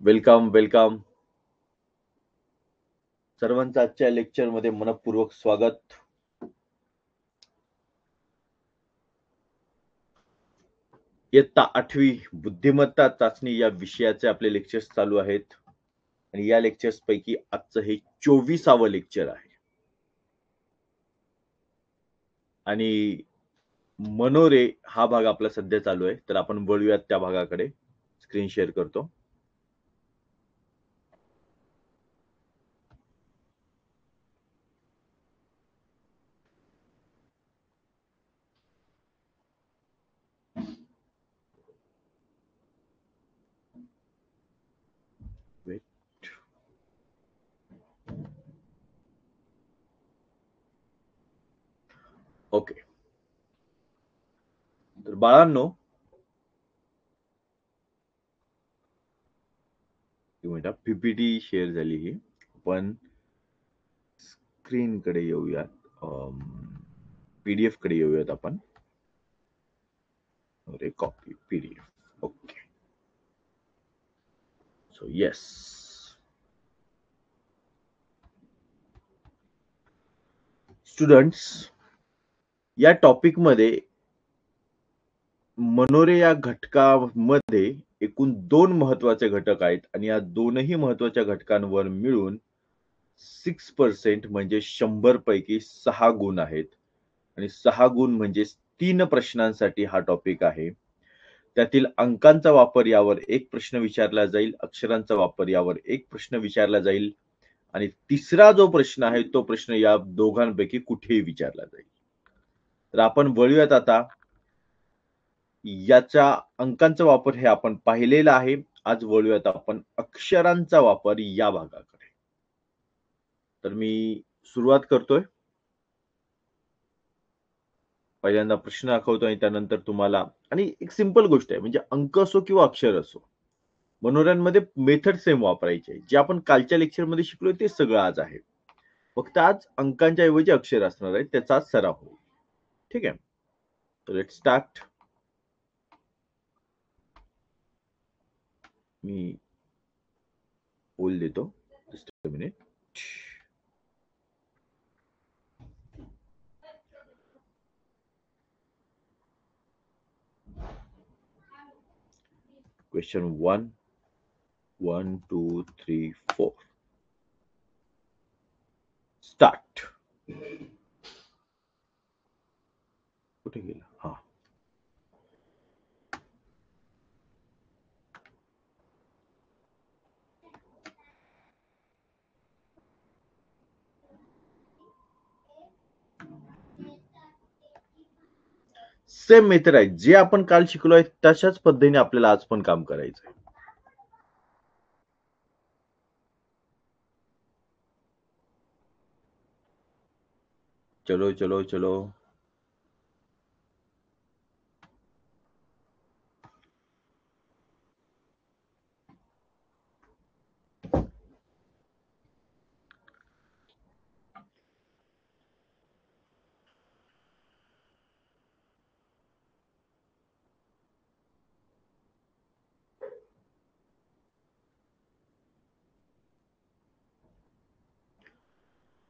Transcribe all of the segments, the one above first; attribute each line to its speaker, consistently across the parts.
Speaker 1: Welcome welcome सर्वांचं आजच्या लेक्चरमध्ये मनपूर्वक स्वागत. इयत्ता 8वी बुद्धिमत्ता चाचणी या विषयाचे आपले लेक्चर्स चालू आहेत आणि या लेक्चर्स पैकी आजचं हे 24वे लेक्चर आहे. आणि मनोरे हा भाग आपला सध्या चालू आहे, तर आपण वळूयात त्या भागाकडे. स्क्रीन शेअर करतो. ओके, तर बाळांनो, पीपीटी शेअर झाली ही. आपण स्क्रीन कडे येऊयात, पीडीएफ कडे येऊयात आपण. अरे copy PDF. Okay, so yes, students, या टॉपिक मध्ये मनोरे या घटकामध्ये एकूण 2 महत्वाचे घटक आहेत आणि या दोनही महत्वाच्या घटकांवर मिळून 6% म्हणजे 100 पैकी 6 गुण आहेत आणि 6 गुण म्हणजे 3 प्रश्नांसाठी हा टॉपिक आहे. त्यातील अंकांचा वापर यावर एक प्रश्न विचारला जाईल, अक्षरांचा वापर यावर एक प्रश्न विचारला जाईल आणि तिसरा जो प्रश्न आहे तो प्रश्न या दोघांपैकी कुठेही विचारला जाईल. तर आपण वळूयात आता. याच्या अंकांचा वापर हे आपण पाहिलेला आहे. आज वळूयात आपण अक्षरांचा वापर या भागाकडे. तर मी सुरुवात करतोय. पहिल्यांदा प्रश्न दाखवतो आणि त्यानंतर तुम्हाला, आणि एक सिंपल गोष्ट आहे, म्हणजे अंक असो किंवा अक्षर असो, मनोऱ्यांमध्ये मेथड सेम वापरायची आहे. जे आपण कालच्या लेक्चरमध्ये शिकलोय ते सगळं आज आहे. फक्त आज अंकांच्या ऐवजी अक्षर असणार आहे, त्याचा सराव होईल. ठीक आहे, तर लेट्स स्टार्ट. मी बोल देतो, just a minute. Question 1, 1, 2, 3, 4. Start. कुठे गेला? हा, सेम मेथड आहे. जे आपण काल शिकलो आहे तशाच पद्धतीने आपल्याला आज पण काम करायचं आहे. चलो चलो चलो.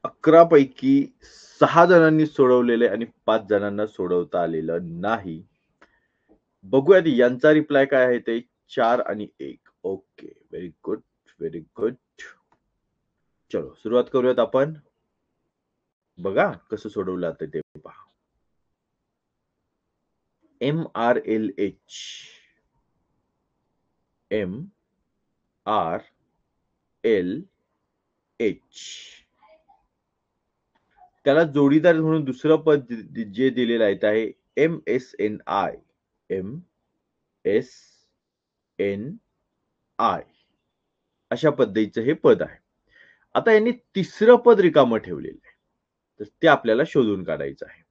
Speaker 1: अकरा पैकी 6 जणांनी सोडवलेले आणि 5 जणांना सोडवता आलेलं नाही. बघूयात यांचा रिप्लाय काय आहे ते. 4 आणि 1. Okay, very good, very good. चलो सुरुवात करूयात आपण. बघा कसं सोडवलं आता ते पहा. MRLH, MRLH, त्याला जोडीदार म्हणून दुसरं पद जे दिलेलं आहे ते आहे MSNI. MSNI अशा पद्धतीचं हे पद आहे. आता यांनी तिसरं पद रिकामं ठेवलेलं आहे, तर ते आपल्याला शोधून काढायचं आहे.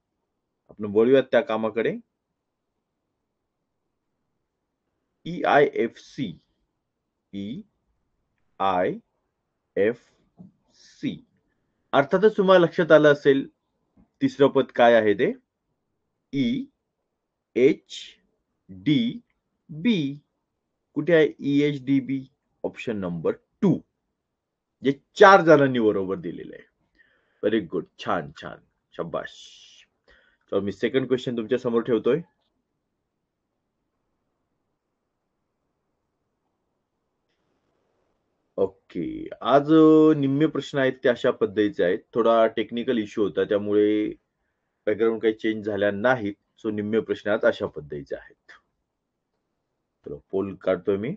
Speaker 1: आपण बोलूयात त्या कामाकडे. EIFC, EIFC, अर्थातच तुम्हाला लक्षात आलं असेल तिसरं पद काय आहे ते. EHDB. कुठे आहे EHDB? Option number 2. जे 4 जणांनी बरोबर दिलेलं आहे. Very good. छान, छान. शाब्बास. तर मी सेकंड क्वेश्चन तुमच्या समोर ठेवतोय. ओके. आज निम्मे प्रश्न आहेत ते अशा पद्धतीचे आहेत. थोडा टेक्निकल इश्यू होता त्यामुळे बॅकग्राऊंड काही चेंज झाल्या नाहीत. सो निम्मे प्रश्न आज अशा पद्धतीचे आहेत. तर पोल काढतोय मी.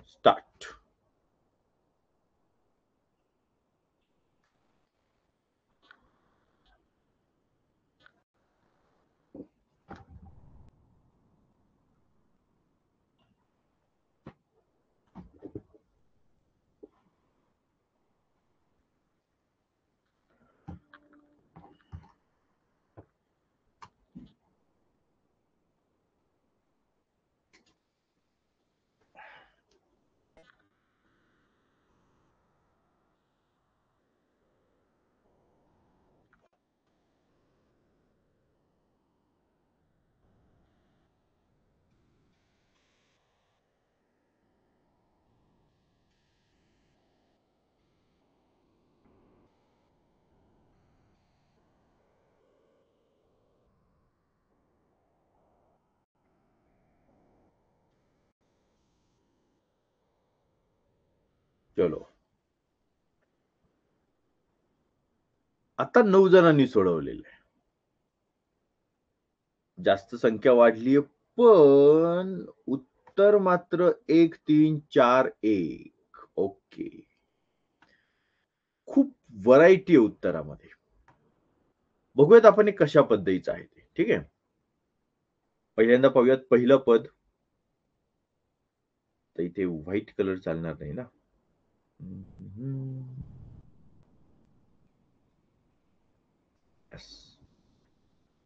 Speaker 1: स्टार्ट. चलो. आता 9 जणांनी सोडवलेलं आहे. जास्त संख्या वाढलीये, पण उत्तर मात्र 1, 3, 4, 1. ओके. खूप व्हरायटी आहे उत्तरामध्ये. बघूयात आपण हे कशा पद्धतीचं आहे ते. ठीक आहे. पहिल्यांदा पाहूयात पहिलं पद. तर इथे व्हाईट कलर चालणार नाही ना.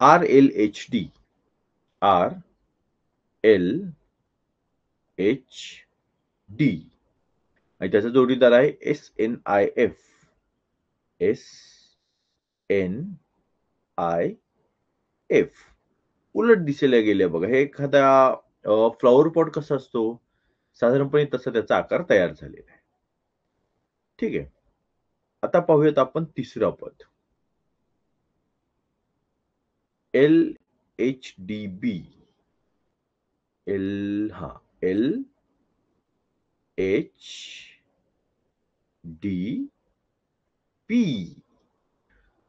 Speaker 1: RLHD. RLHD. आणि त्याचा जोडीदार आहे SNIF. SNIF. उलट दिसायला गेले बघा. हे एखादा फ्लॉवर पॉट कसा असतो? साधारणपणे तसा त्याचा आकार तयार झालेला आहे. ठीक आहे. आता पाहूयात आपण तिसरं पद. LHDB. LHDP.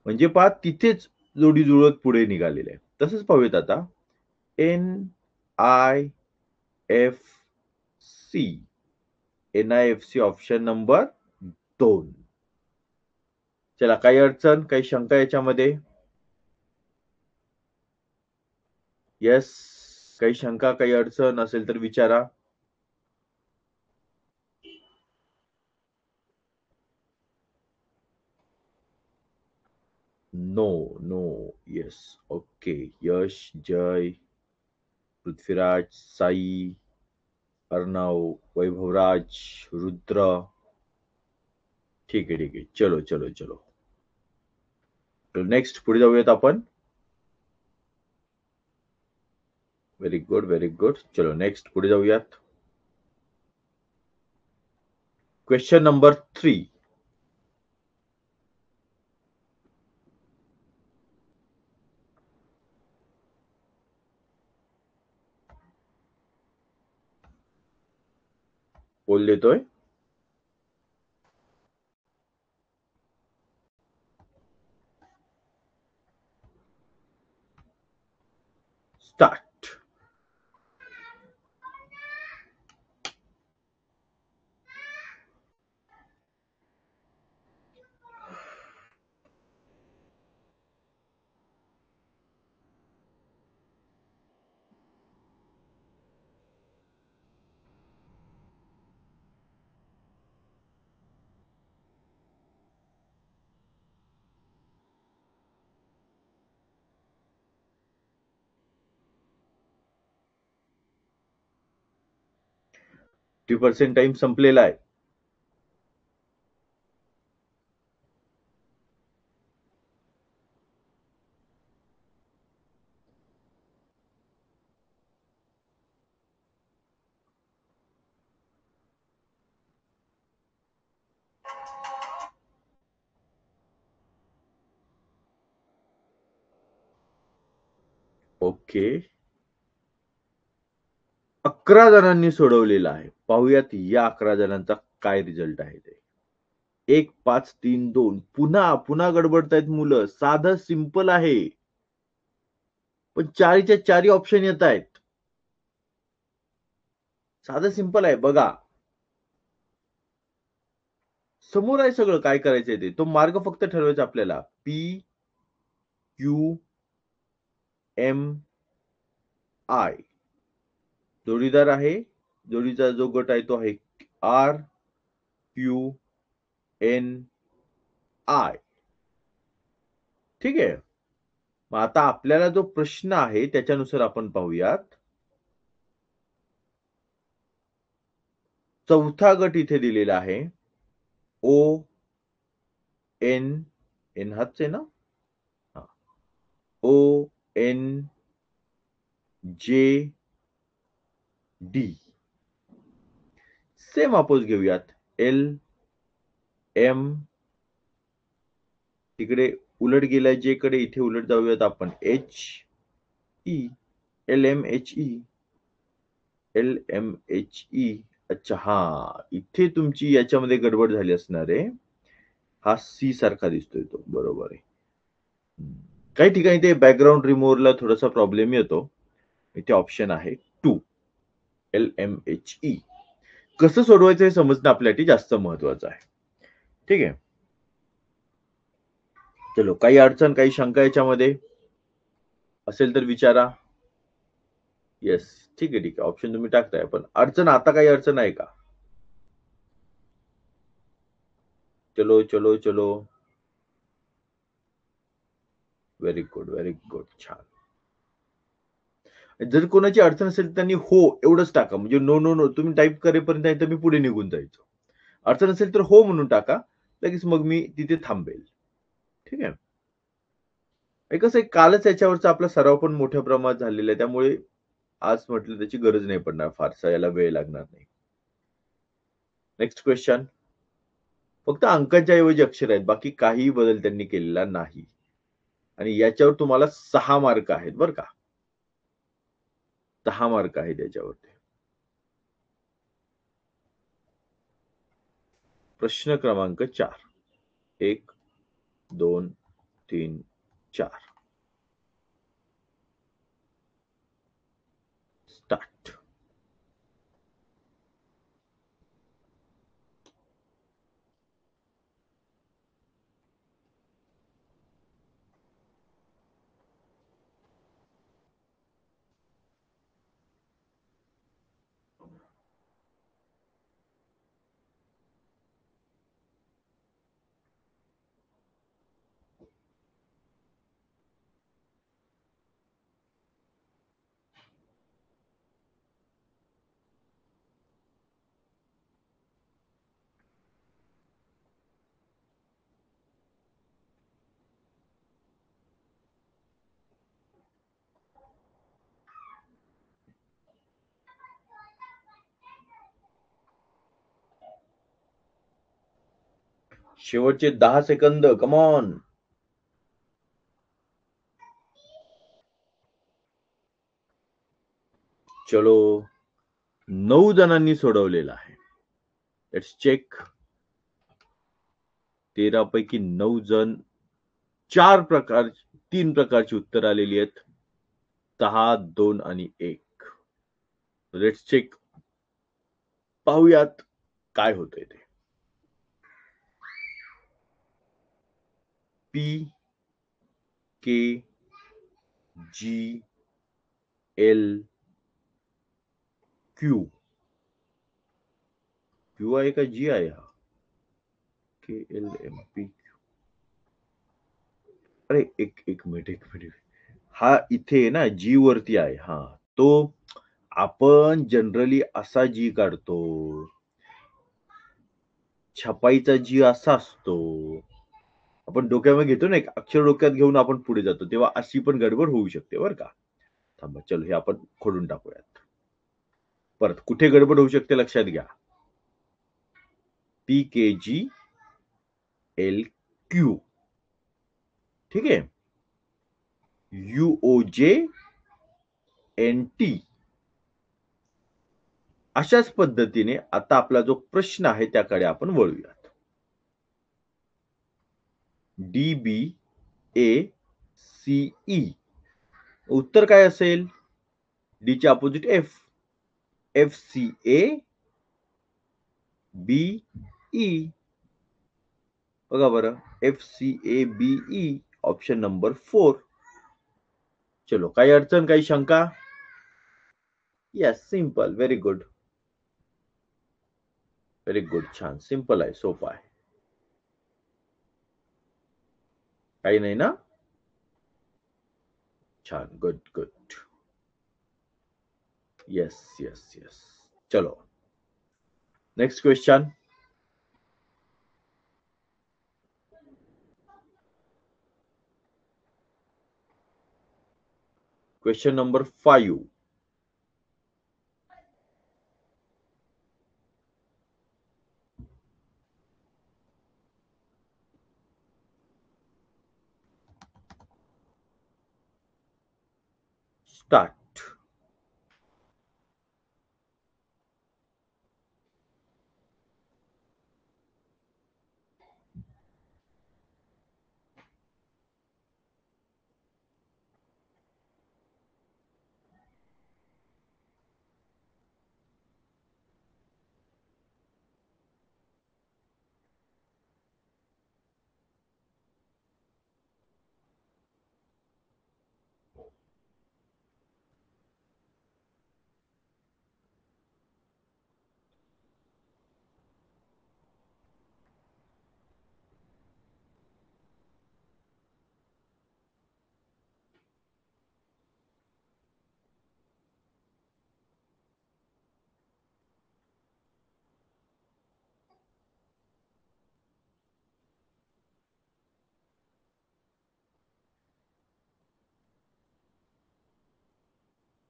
Speaker 1: म्हणजे पहा तिथेच जोडी जुळत पुढे निघालेले आहे. तसंच पाहूयात आता NIFC. NIFC option number 2. चला, काही अडचण, काही शंका याच्यामध्ये? येस. काही शंका, काही अडचण असेल तर विचारा. No, no. Yes. Okay. Yash, Jay, Prithviraj, Sai, Arnav, Vaibhavraj, Rudra. ठीक आहे, ठीक आहे. चलो, चलो, चलो. नेक्स्ट पुढे जाऊयात आपण. Very good, very good. चलो नेक्स्ट पुढे जाऊयात. Question number 3. पोल देतोय. स्टार्ट. टी% टाइम संपलेला आहे. ओके. 11 जणांनी सोडवलेलं आहे. पाहूयात या 11 जणांचा काय रिझल्ट आहे ते. 1, 5, 3, 2. पुन्हा गडबडतायत मुलं. साधं सिंपल आहे. पण 4च्या 4 ऑप्शन येतायत. साधं सिंपल आहे बघा. समोर आहे सगळं काय करायचंय ते. तो मार्ग फक्त ठरवायचा आपल्याला. P, Q, M, I. जोडीदार आहे. जोडीचा जो गट आहे तो आहे R, Q, N, I. ठीक आहे. मग आता आपल्याला जो प्रश्न आहे त्याच्यानुसार आपण पाहूयात. चौथा गट इथे दिलेला आहे. O, N, N हाच आहे ना? हां. O, N, J, D. Same oppose घेऊयात. L, M. तिकडे उलट गेलाय J कडे, इथे उलट जाऊयात आपण. H, E. LMHE. LMHE. अच्छा हां. इथे तुमची याच्यामध्ये गडबड झाली असणार आहे. हा C सारखा दिसतोय तो. बरोबर आहे. काही ठिकाणी ते बॅकग्राऊंड रिमूव्हरला थोडासा प्रॉब्लेम येतो. इथे ऑप्शन आहे 2. LMHE. कसं सोडवायचं हे समजणं आपल्यासाठी जास्त महत्वाचं आहे. ठीक आहे. चलो, काही अडचण, काही शंका याच्यामध्ये असेल तर विचारा. येस. ठीक आहे, ठीक आहे. ऑप्शन तुम्ही टाकताय. पण आता काही अडचण आहे का? चलो. Very good, very good. छान. जर कोणाची अडचण असेल त्यांनी हो एवढंच टाका. म्हणजे नो तुम्ही टाइप करेपर्यंत नाही तर मी पुढे निघून जायचो. अडचण असेल तर हो म्हणून टाका. लगेच मग मी तिथे थांबेल. ठीक आहे. हे कसं आहे, कालच याच्यावरचा आपला सराव पण मोठ्या प्रमाणात झालेला आहे. त्यामुळे आज म्हटलं त्याची गरज नाही पडणार. फारसा याला वेळ लागणार नाही. Next question. फक्त अंकांच्या ऐवजी अक्षर आहेत. बाकी काहीही बदल त्यांनी केलेला नाही. आणि याच्यावर तुम्हाला 6 मार्क आहेत बरं का. 6 मार्क आहेत याच्यावरती. प्रश्न क्रमांक 4. 1, 2, 3, 4. स्टार्ट. शेवटचे 10 सेकंद. Come on. चलो. 9 जणांनी सोडवलेला आहे. Let's check. 13 पैकी 9 जण 3 प्रकारची उत्तर आलेली आहेत. 6, 2 आणि 1. Let's check. पाहूयात काय होतंय ते. P, K, G, L, Q. Q आहे का G आहे हा? K, L, M, P, Q. अरे एक मिनिट. हा इथे ना G वरती आहे. हां. तो आपण जनरली असा G काढतो. छपाईचा G असा असतो. आपण डोक्यामध्ये घेतो ना, एक अक्षर डोक्यात घेऊन आपण पुढे जातो. तेव्हा अशी पण गडबड होऊ शकते बरं का. थांबा, चलो हे आपण खोडून टाकूयात. परत कुठे गडबड होऊ शकते लक्षात घ्या. PKG LQ. ठीक आहे. UOJ NT. अशाच पद्धतीने आता आपला जो प्रश्न आहे त्याकडे आपण वळूयात. DBACE. उत्तर काय असेल? D चे अपोजिट F. FCABE. बघा बरं, FCABE ऑप्शन नंबर 4. चलो, काही अडचण, काही शंका? Yes, simple. Very good. Very good. छान. सिंपल आहे, सोपं आहे. काही नाही ना? छान. Good good. Yes yes yes. चलो, next question. Question number 5. Start.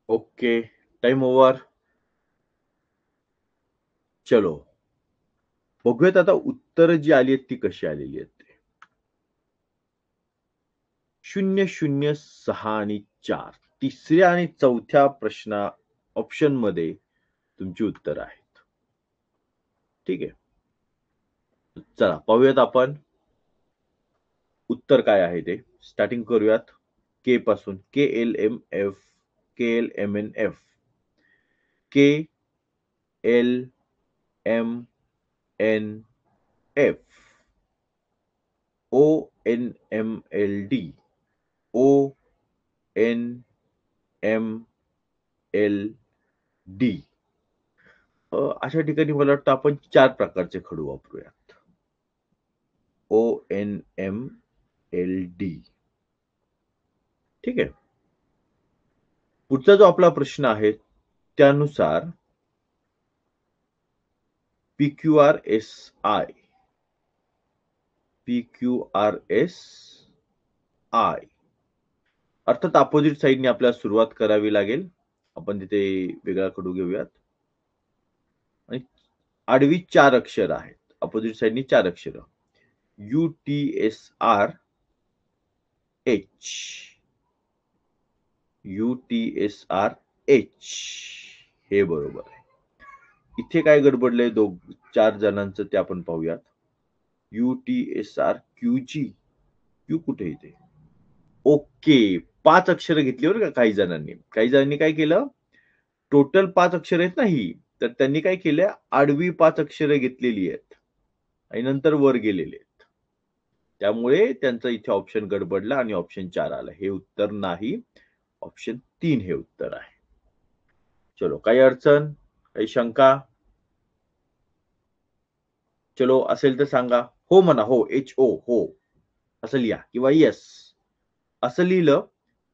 Speaker 1: Okay, time over. चलो, बघूयात आता उत्तर जी आली आहेत ती कशी आलेली आहेत. 0, 0, 6 आणि 4. तिसऱ्या आणि चौथ्या प्रश्न ऑप्शन मध्ये तुमची उत्तर आहेत. ठीक आहे. चला, पाहूयात आपण उत्तर काय आहे ते. स्टार्टिंग करूयात के पासून. KLMF, KLMNF, KLMNF, ONMLD, ONMLD. अशा ठिकाणी मला वाटतं आपण 4 प्रकारचे खडू वापरूयात. ONMLD. ठीक आहे. पुढचा जो आपला प्रश्न आहे त्यानुसार PQRSI, PQRSI अर्थात अपोजिट साइडने आपल्याला सुरुवात करावी लागेल. आपण तिथे वेगळा खडू घेऊयात. आणि आडवी 4 अक्षर आहेत. अपोजिट साइडनी 4 अक्षर. UTSR H. UTSR H हे बरोबर आहे. इथे काय गडबडलंय 4 जणांचं ते आपण पाहूयात. UTSR QG. Q कुठे इथे? ओके, 5 अक्षरं घेतली बरं का काही जणांनी. काही जणांनी काय केलं, टोटल 5 अक्षर आहेत ना ही, तर त्यांनी काय केलं, आडवी 5 अक्षरं घेतलेली आहेत आणि नंतर वर गेलेले आहेत. त्यामुळे त्यांचं इथे ऑप्शन गडबडला आणि ऑप्शन 4 आला. हे उत्तर नाही, ऑप्शन 3 हे उत्तर आहे. चलो, काही अडचण, काही शंका? चलो, असेल तर सांगा. हो म्हणा, हो, HO, हो असं लिहा, किंवा येस असं लिहिलं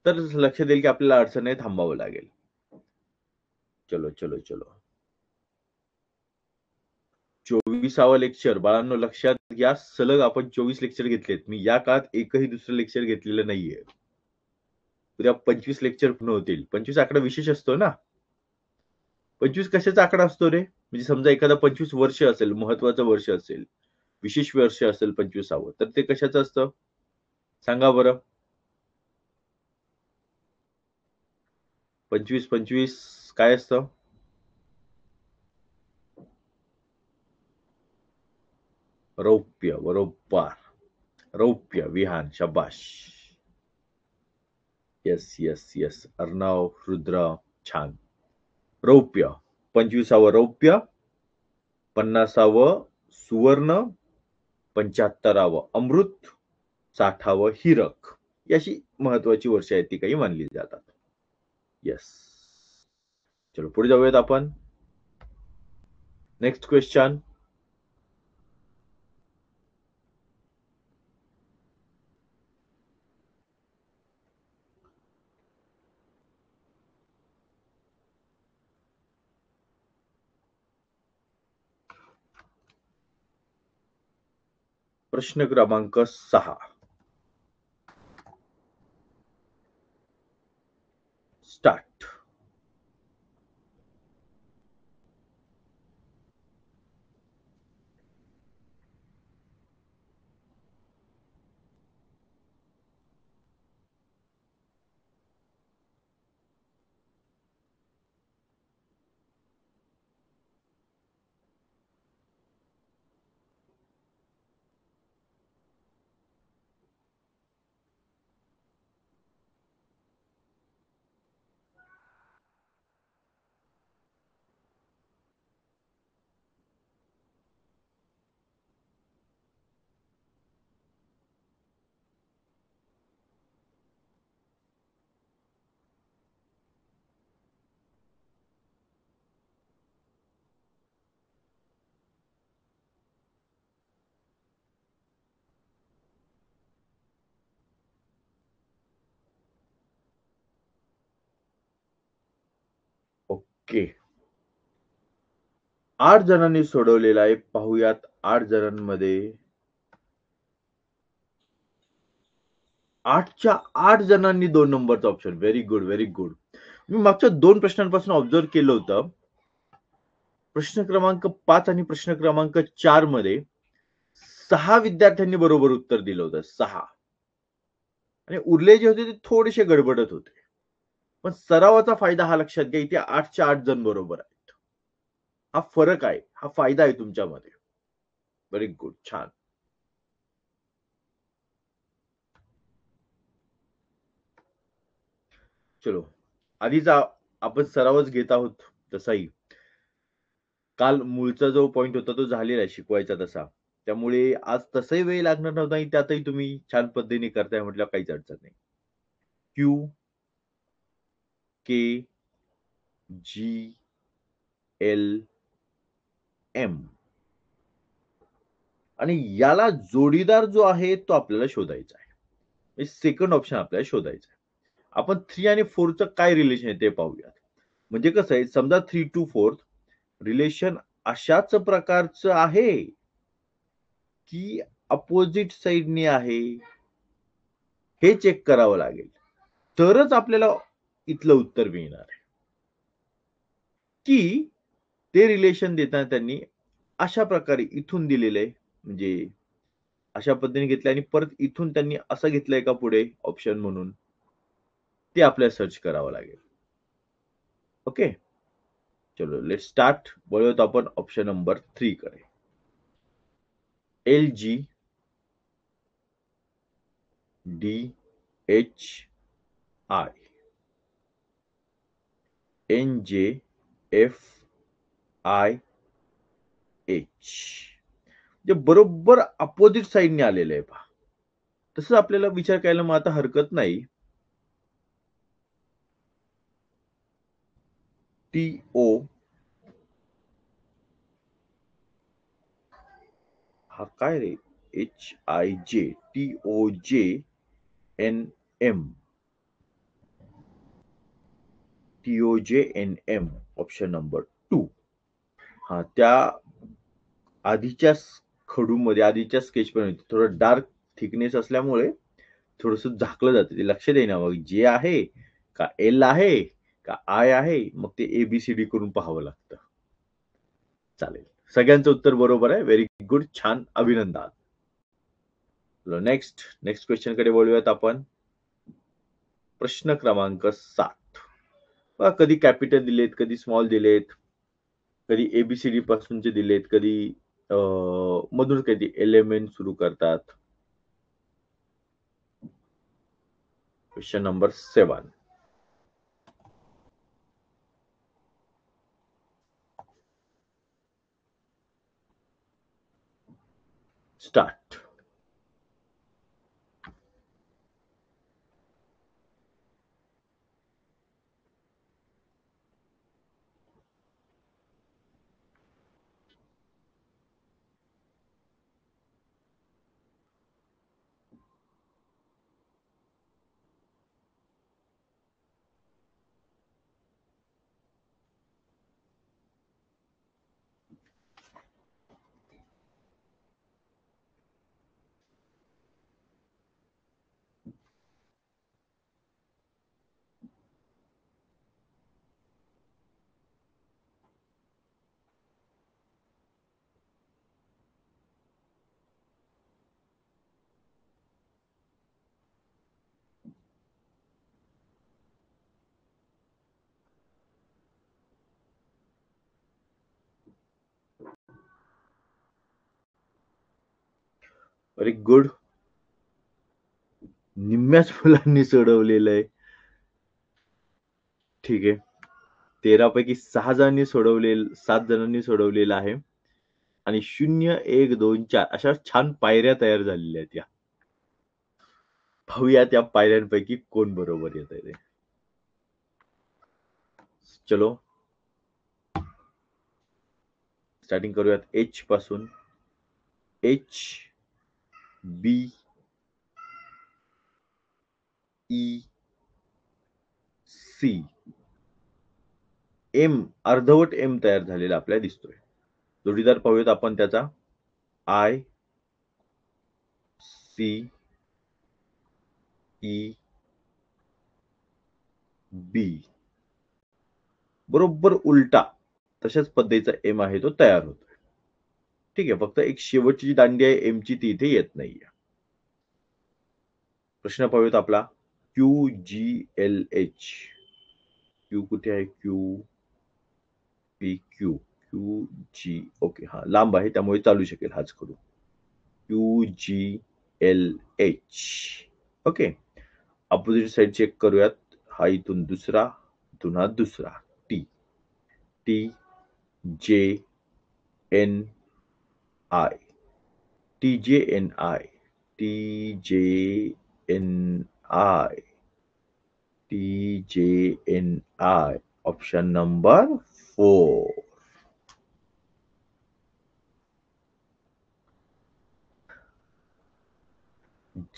Speaker 1: तर लक्षात येईल की आपल्याला अडचण नाही, थांबावं लागेल. चलो चलो चलो, 24वा लेक्चर. बाळांनो, लक्षात घ्या, सलग आपण 24 लेक्चर घेतलेत. मी या काळात एकही दुसरं लेक्चर घेतलेलं नाहीये. उद्या 25 लेक्चर पूर्ण होतील. 25 आकडा विशेष असतो ना. 25 कशाचा आकडा असतो रे? म्हणजे समजा एखादा 25 वर्ष असेल, महत्वाचं वर्ष असेल, विशेष वर्ष असेल 25वं, तर ते कशाचं असतं सांगा बरं. 25 काय असतं? रौप्य. बरोबर. रौप्य विहान. शाबाश. येस. अर्णव, रुद्र, छान. रौप्य. 25वा रौप्य, 50वा सुवर्ण, 75वा अमृत, 60वा हीरक. अशी महत्वाची वर्ष आहेत ती काही मानली जातात. येस. चलो पुढे जाऊयात आपण. Next question. प्रश्न क्रमांक 6. स्टार्ट. ओके. 8 जणांनी सोडवलेला आहे. पाहूयात 8 जणांमध्ये 8च्या 8 जणांनी 2 नंबरचा ऑप्शन. Very good. मी मागच्या 2 प्रश्नांपासून ऑब्झर्व्ह केलं होतं. प्रश्न क्रमांक 5 आणि प्रश्न क्रमांक 4 मध्ये 6 विद्यार्थ्यांनी बरोबर उत्तर दिलं होतं. 6. आणि उरले जे होते ते थोडेसे गडबडत होते. पण सरावाचा फायदा हा लक्षात घ्या. इथे 8च्या 8 जण बरोबर आहेत. हा फरक आहे. हा फायदा आहे तुमच्यामध्ये. Very good. छान. चलो. आधीचा आपण सरावच घेत आहोत तसाही. काल मूळचा जो पॉइंट होता तो झालेला आहे शिकवायचा तसा. त्यामुळे आज तसाही वेळ लागणार नव्हता आणि त्यातही तुम्ही छान पद्धतीने करताय म्हटल्यावर काहीच अडचण नाही. क्यू, के, जी, एल, एम. आणि याला जोडीदार जो आहे तो आपल्याला शोधायचा आहे. सेकंड ऑप्शन आपल्याला शोधायचं आहे. आपण 3 आणि 4चं काय रिलेशन आहे ते पाहूयात. म्हणजे कसं आहे समजा 3 to 4 रिलेशन अशाच प्रकारचं आहे की अपोजिट साइडने आहे हे चेक करावं लागेल. तरच आपल्याला इथलं उत्तर मिळणार आहे. की ते रिलेशन देताना त्यांनी अशा प्रकारे इथून दिलेलं आहे. म्हणजे अशा पद्धतीने घेतलं आणि परत इथून त्यांनी असं घेतलंय का पुढे ऑप्शन म्हणून ते आपल्याला सर्च करावं लागेल. ओके. चलो लेट्स स्टार्ट. वळूयात आपण ऑप्शन नंबर 3 कडे. L G D H I N J F I H. जे बरोबर अपोजिट साइडने आलेलं आहे पहा. तसं आपल्याला विचार करायला मग आता हरकत नाही. टी ओ हा काय रे H I J T O J N M T O J N M option number 2. हा त्या आधीच्या खडूमध्ये आधीच्या स्केच मध्ये थोडं डार्क थिकनेस असल्यामुळे थोडस झाकलं जातं. ते लक्ष देईना मग जे आहे का एल आहे का आय आहे मग ते एबीसीडी करून पाहावं लागतं. चालेल. सगळ्यांचं उत्तर बरोबर आहे. Very good. छान. अभिनंदन. नेक्स्ट क्वेश्चन कडे वळूयात आपण. प्रश्न क्रमांक 7. बघा, कधी कॅपिटल दिलेत, कधी स्मॉल दिलेत, कधी एबीसीडी पासूनचे दिलेत, कधी मधून कधी एलिमेंट सुरू करतात. Question number 7. Start. Very good. निम्म्याच मुलांनी सोडवलेलं आहे. ठीक आहे. 13 पैकी 6 जणांनी 7 जणांनी सोडवलेलं आहे. आणि 0, 1, 2, 4 अशा छान पायऱ्या तयार झालेल्या आहेत या. पाहूया त्या पायऱ्यांपैकी कोण बरोबर येत आहे ते. चलो, स्टार्टिंग करूयात एच पासून. एच, बी, ई, सी, एम. अर्धवट एम तयार झालेला आपल्याला दिसतोय. जोडीदार पाहूयात आपण त्याचा. आय, सी, ई, बी. बरोबर उलटा तशाच पद्धतीचा एम आहे तो तयार होतोय. ठीक आहे. फक्त एक शेवटची जी दांडी आहे एमची ती इथे येत नाहीये. प्रश्न पाहूयात आपला. Q, G, L, H. Q कुठे आहे? Q, P, Q. Q, G. Okay, हा लांब आहे त्यामुळे चालू शकेल हाच करू. Q, G, L, H. Okay. Opposite side check करूयात. हा इथून दुसरा, इथून हा दुसरा. T, T, J, N, I. T, J, N, I. T, J, N, I. T, J, N, I. Option number 4.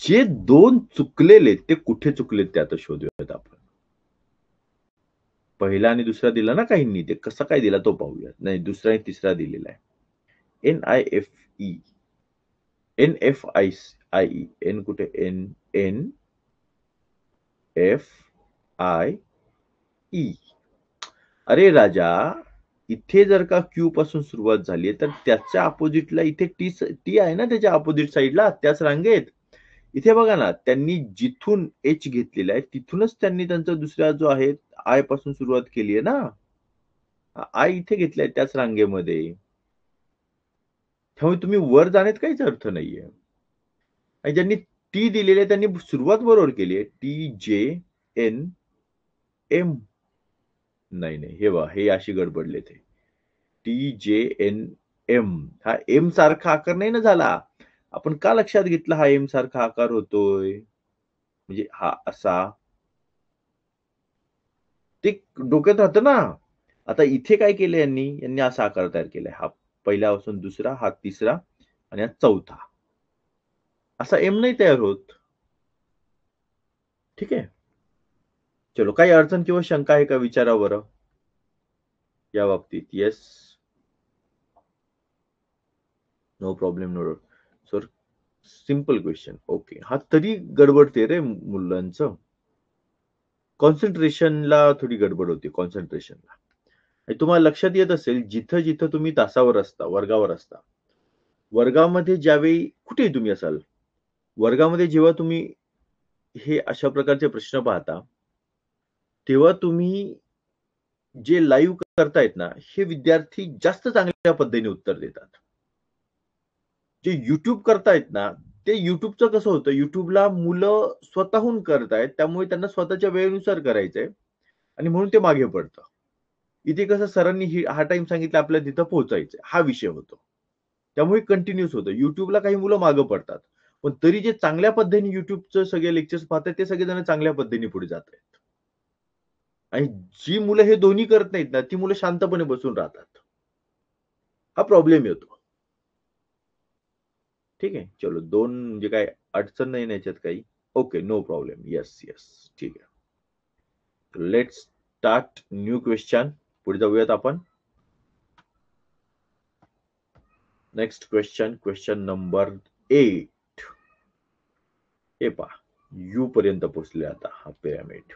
Speaker 1: J 2 चुकलेले ते कुठे चुकलेत ते आता शोधूयात आपण. पहिला आणि दुसरा दिला ना काहींनी, ते कसा काय दिला तो पाहूयात. नाही, दुसरा आणि तिसरा दिलेला आहे. NIFE, NFIE. एन कुठे? NFIE. अरे राजा, इथे जर का क्यू पासून सुरुवात झाली तर त्याच्या अपोजिटला इथे टी आहे ना, त्याच्या अपोजिट साईडला त्याच रांगेत. इथे बघा ना, त्यांनी जिथून एच घेतलेला आहे तिथूनच त्यांनी त्यांचा दुसरा जो आहे आय पासून सुरुवात केली आहे ना. आय इथे घेतलाय त्याच रांगेमध्ये. त्यामुळे तुम्ही वर जाण्यात काहीच अर्थ नाहीये. आणि ज्यांनी टी दिलेले आहे त्यांनी सुरुवात बरोबर केली आहे. T, J, N, M. नाही नाही, हे बघा, हे अशी गडबडले ते. T, J, N, M. हा एम सारखा आकार नाही ना झाला. आपण का लक्षात घेतला हा एम सारखा आकार होतोय? म्हणजे हा असा, ते डोक्यात राहतं ना. आता इथे काय केलं यांनी असा आकार तयार केलाय. हा पहिल्यापासून दुसरा, हा तिसरा आणि हा चौथा. असा एम नाही तयार होत. ठीक आहे. चलो, काही अडचण किंवा शंका आहे का? विचारा बरं या बाबतीत. Yes, no problem, no doubt. Sir, simple question. Okay. हा तरी गडबडते रे मुलांचं. कॉन्सन्ट्रेशनला थोडी गडबड होती, कॉन्सन्ट्रेशनला. आणि तुम्हाला लक्षात येत असेल, जिथं जिथं तुम्ही तासावर असता, वर्गावर असता, वर्गामध्ये ज्यावेळी कुठेही तुम्ही असाल, वर्गामध्ये जेव्हा तुम्ही हे अशा प्रकारचे प्रश्न पाहता, तेव्हा तुम्ही जे लाईव्ह करतायत ना, हे विद्यार्थी जास्त चांगल्या पद्धतीने उत्तर देतात. जे YouTube करतायत ना, ते YouTubeचं कसं होतं, YouTubeला मुलं स्वतःहून करतायत, त्यामुळे त्यांना स्वतःच्या वेळेनुसार करायचंय आणि म्हणून ते मागे पडतं. इथे कसं सरांनी हा टाईम सांगितला आपल्याला तिथं पोहोचायचंय, हा विषय होतो. त्यामुळे कंटिन्यूअस होतं. YouTubeला काही मुलं मागे पडतात. पण तरी जे चांगल्या पद्धतीने YouTubeचं सगळे लेक्चर्स पाहतात, ते सगळेजण चांगल्या पद्धतीने पुढे जात आहेत. आणि जी मुलं हे दोन्ही करत नाहीत ना, ती मुलं शांतपणे बसून राहतात. हा प्रॉब्लेम येतो. ठीक आहे. चलो 2 म्हणजे काय अडचण नाही ना याच्यात काही. Okay, no problem. Yes, yes. ठीक आहे. Let's start new question. पुढे जाऊयात आपण. Next question number 8. हे पहा, यू पर्यंत पोहोचले आता हा pyramid.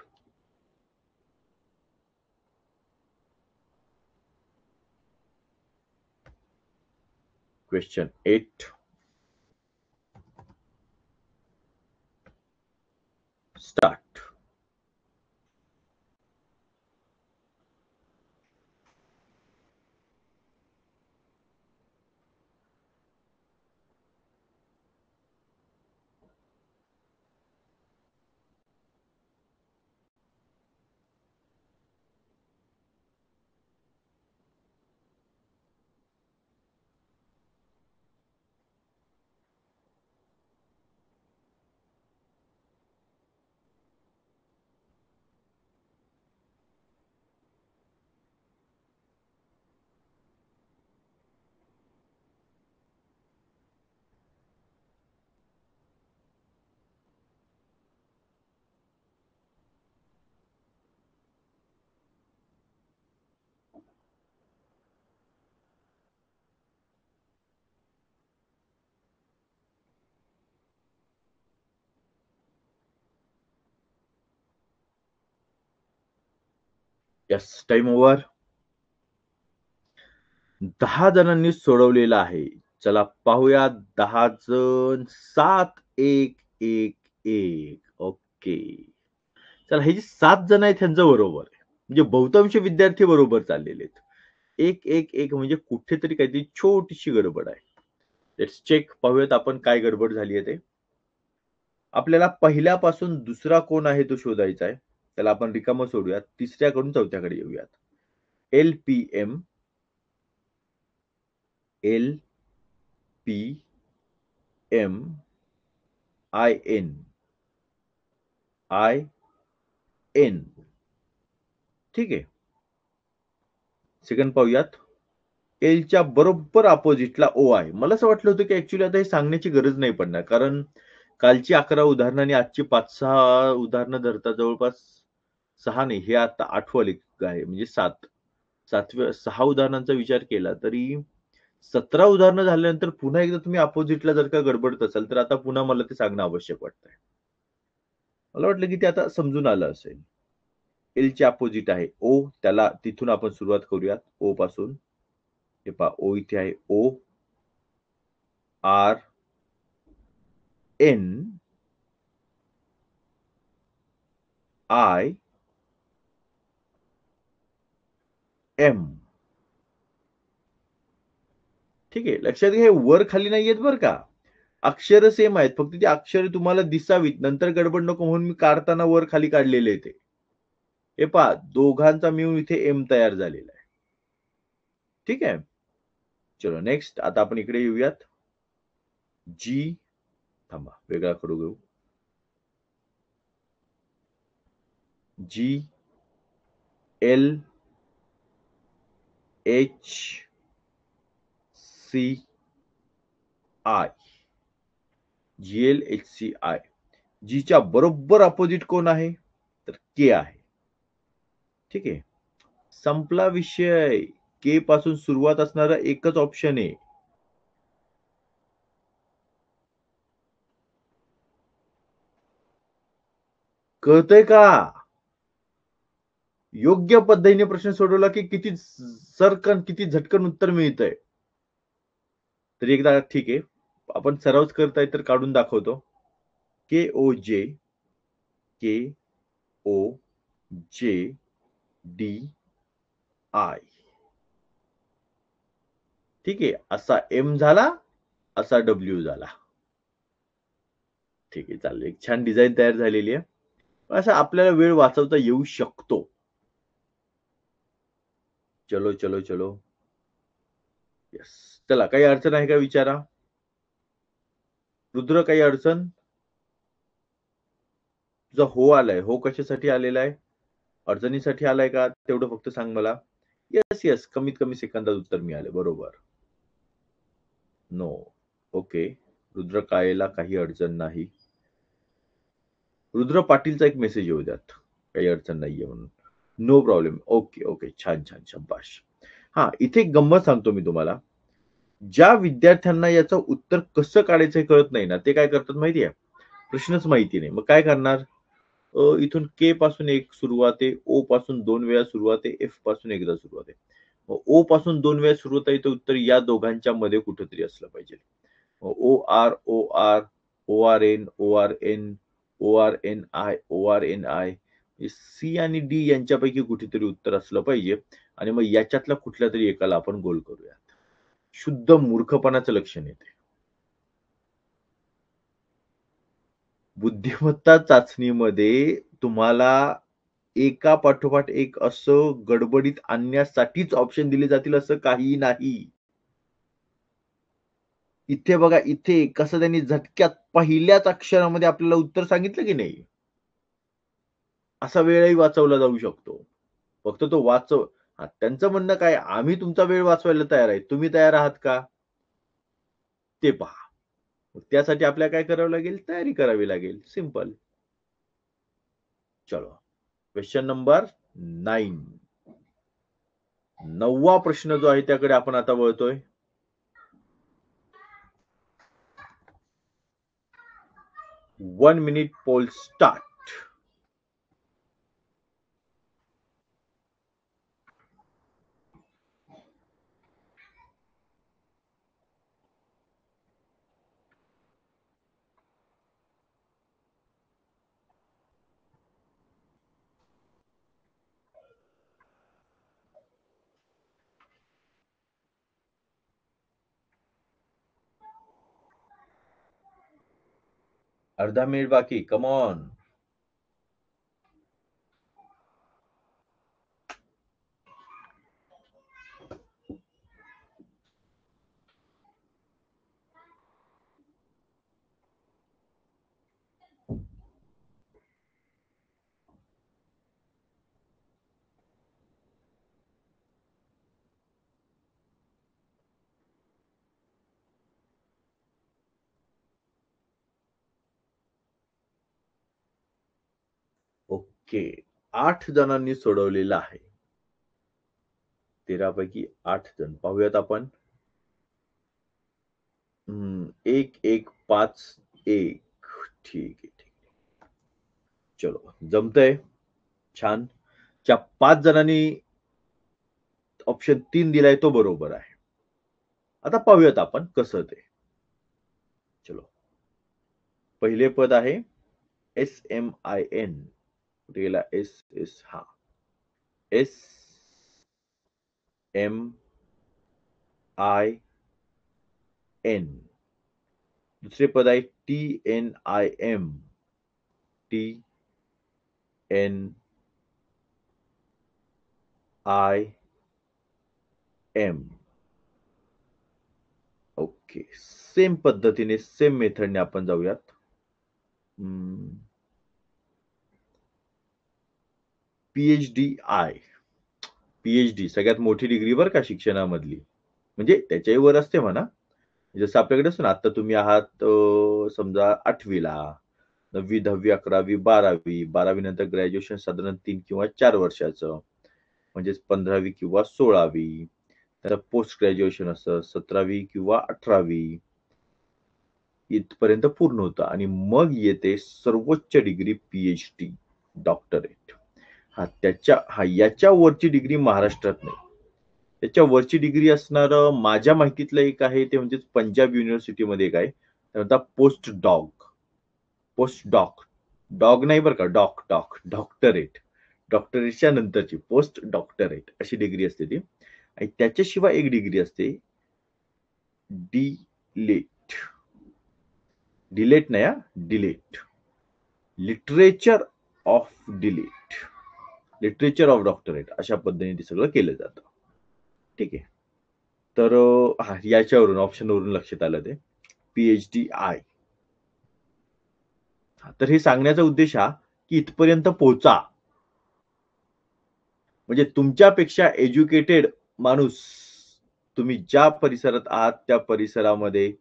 Speaker 1: Question 8. Start. Yes, time over. 10 जणांनी सोडवलेलं आहे. चला पाहूया 10 जण 7, 1, 1, 1. ओके. चला हे जे 7 जण आहेत त्यांचं बरोबर आहे. म्हणजे बहुतांश विद्यार्थी बरोबर चाललेले आहेत. 1, 1, 1 म्हणजे कुठेतरी काहीतरी छोटीशी गडबड आहे. Let's check. पाहूयात आपण काय गडबड झाली आहे ते. आपल्याला पहिल्यापासून दुसरा कोण आहे तो शोधायचा आहे. त्याला आपण रिकामं सोडूयात. तिसऱ्याकडून चौथ्याकडे येऊयात. LPM, LPM, IN. ठीक आहे. सेकंड पाहूयात. एलच्या बरोबर अपोजिटला ओ आहे. मला असं वाटलं होतं की ऍक्च्युली आता हे सांगण्याची गरज नाही पडणार. कारण कालची 11 उदाहरणं आणि आजची 5-6 उदाहरणं धरता जवळपास 6 नाही, हे आता 8वं लेख आहे. म्हणजे 7. 6 उदाहरणांचा विचार केला तरी 17 उदाहरणं झाल्यानंतर पुन्हा एकदा तुम्ही अपोजिटला जर का गडबडत असाल, तर आता पुन्हा मला ते सांगणं आवश्यक वाटतंय. मला वाटलं की ते आता समजून आलं असेल. एलचे अपोजिट आहे ओ. त्याला तिथून आपण सुरुवात करूयात ओ पासून. हे पहा ओ इथे आहे. ओ, आर, एन, आय, एम. ठीक आहे. लक्षात घ्या, हे वर खाली नाहीयेत बरं का. अक्षर सेम आहेत. फक्त ती अक्षरे तुम्हाला दिसावीत, नंतर गडबड नको म्हणून मी काढताना वर खाली काढलेले आहे ते. हे पहा, दोघांचा मिळून इथे एम तयार झालेला आहे. ठीक आहे. चलो नेक्स्ट. आता आपण इकडे येऊयात. जी, थांबा वेगळा खडू घेऊ. G, L, H, C, I. GLHCI. जीच्या बरोबर अपोजिट कोण आहे? तर के आहे. ठीक आहे. संपला विषय. के पासून सुरुवात असणारा एकच ऑप्शन आहे. कळतंय का? योग्य पद्धतीने प्रश्न सोडवला की किती सरकन किती झटकन उत्तर मिळतंय. तरी एकदा ठीक आहे. आपण सरावच करताय तर काढून दाखवतो. KOJ, KOJ, D, I. ठीक आहे. असा एम झाला, असा डब्ल्यू झाला. ठीक आहे, चालेल. एक छान डिझाइन तयार झालेली आहे. असा आपल्याला वेळ वाचवता येऊ शकतो. चलो, चलो, चलो. येस. चला, काही अडचण आहे का विचारा? रुद्र, काही अडचण? तुझा हो आलाय. हो कशासाठी आलेला आहे? अडचणीसाठी आलाय का? तेवढं फक्त सांग मला. Yes, yes. कमीत कमी सेकंदात उत्तर मिळाले. बरोबर. नो. ओके. रुद्र काळेला काही अडचण नाही. रुद्र पाटीलचा एक मेसेज येऊ द्यात. काही अडचण नाहीये म्हणून. No problem. Okay, okay. छान, छान. शाब्बास. हां, इथे एक गंमत सांगतो मी तुम्हाला. ज्या विद्यार्थ्यांना याचं उत्तर कसं काढायचं हे कळत नाही ना, ते काय करतात माहिती आहे? प्रश्नच माहिती नाही. मग काय करणार? इथून के पासून एक सुरुवात आहे, ओ पासून 2 वेळा सुरुवात आहे, एफ पासून एकदा सुरुवात आहे. मग ओ पासून 2 वेळा सुरुवात आहे, तर उत्तर या दोघांच्या मध्ये कुठेतरी असलं पाहिजे. ओ-आर, ओ-आर, ओ-आर-एन, ओ-आर-एन, ओ-आर-एन-आय, ओ-आर-एन-आय, सी आणि डी यांच्यापैकी कुठेतरी उत्तर असलं पाहिजे आणि मग याच्यातल्या कुठल्यातरी एकाला आपण गोल करूयात. शुद्ध मूर्खपणाचं लक्षण आहे ते. बुद्धिमत्ता चाचणीमध्ये तुम्हाला एका पाठोपाठ एक असं गडबडीत आणण्यासाठीच ऑप्शन दिले जातील असं काहीही नाही. इथे बघा, इथे कसं त्यांनी झटक्यात पहिल्याच अक्षरामध्ये आपल्याला उत्तर सांगितलं की नाही? असा वेळही वाचवला जाऊ शकतो. फक्त तो हां, त्यांचं म्हणणं काय, आम्ही तुमचा वेळ वाचवायला तयार आहे. तुम्ही तयार आहात का? ते पहा. मग त्यासाठी आपल्याला काय करावं लागेल? तयारी करावी लागेल. सिंपल. चलो. Question number 9. 9वा प्रश्न जो आहे त्याकडे आपण आता वळतोय. 1 मिनिट पोल स्टार्ट. अर्धा मिनिट बाकी. Come on. ओके. 8 जणांनी सोडवलेलं आहे. 13 पैकी 8 जण. पाहूयात आपण. 1, 1, 5, 1. ठीक आहे, ठीक आहे. चलो. जमतंय. छान. ज्या 5 जणांनी ऑप्शन 3 दिलाय तो बरोबर आहे. आता पाहूयात आपण कसं ते. चलो. पहिले पद आहे SMIN. कुठे गेला एस एस हा. S M I N. दुसरे पद आहे TNIM. TNIM. ओके. सेम पद्धतीने, सेम मेथडने आपण जाऊयात. PhDI. PhD सगळ्यात मोठी डिग्री बरं का शिक्षणामधली. म्हणजे त्याच्याही वर असते म्हणा. जसं आपल्याकडे असतं ना, आता तुम्ही आहात समजा 8वी ला, 9वी, 10वी, 11वी, 12वी. 12वी नंतर ग्रॅज्युएशन साधारण 3 किंवा 4 वर्षाचं. म्हणजेच 15वी किंवा 16वी. त्याला पोस्ट ग्रॅज्युएशन असतं 17वी किंवा 18वी. इथपर्यंत पूर्ण होतं आणि मग येते सर्वोच्च डिग्री PhD, डॉक्टरेट. याच्या वरची डिग्री महाराष्ट्रात नाही. त्याच्या वरची डिग्री असणारं माझ्या माहितीतलं एक आहे ते म्हणजे पंजाब युनिव्हर्सिटीमध्ये एक आहे. ते म्हणतात post dog. Post dog. Dog नाही बरं का, डॉक्टरेट. डॉक्टरेटच्या नंतरची पोस्ट डॉक्टरेट अशी डिग्री असते ती. आणि त्याच्याशिवाय एक डिग्री असते डिलेट. डिलेट नाही हा, D Litt. Literature of D Litt, literature of doctorate अशा पद्धतीने ते सगळं केलं जातं. ठीक आहे. तर हा याच्यावरून ऑप्शनवरून लक्षात आलं ते PhD. तर हे सांगण्याचा उद्देश हा की इथपर्यंत पोहोचा. म्हणजे तुमच्यापेक्षा एज्युकेटेड माणूस तुम्ही ज्या परिसरात आहात त्या परिसरामध्ये